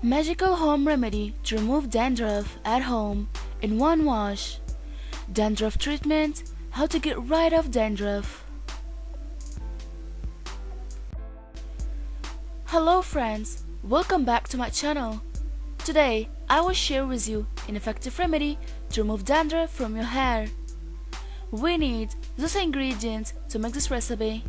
Magical home remedy to remove dandruff at home in one wash. Dandruff treatment, how to get rid of dandruff. Hello friends, welcome back to my channel. Today I will share with you an effective remedy to remove dandruff from your hair. We need these ingredients to make this recipe.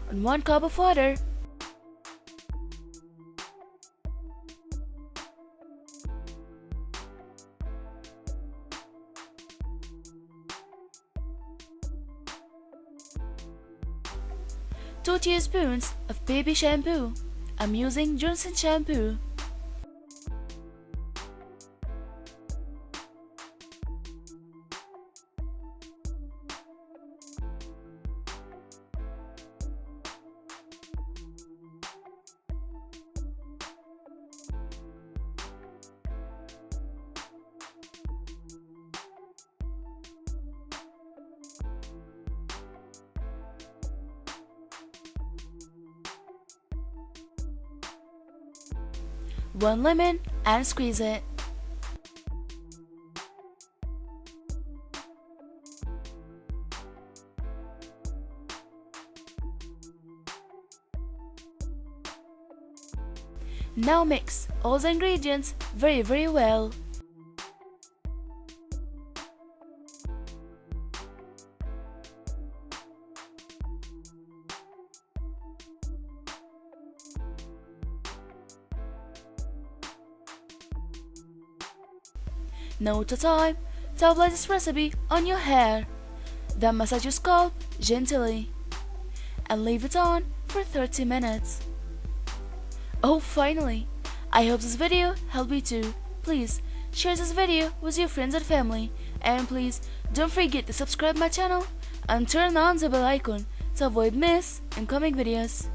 And 1 cup of water, 2 teaspoons of baby shampoo. I'm using Johnson shampoo. One lemon and squeeze it. Now mix all the ingredients very well. Note the time to apply this recipe on your hair. Then massage your scalp gently and leave it on for 30 minutes. Oh, finally! I hope this video helped you too. Please share this video with your friends and family, and please don't forget to subscribe my channel and turn on the bell icon to avoid miss incoming videos.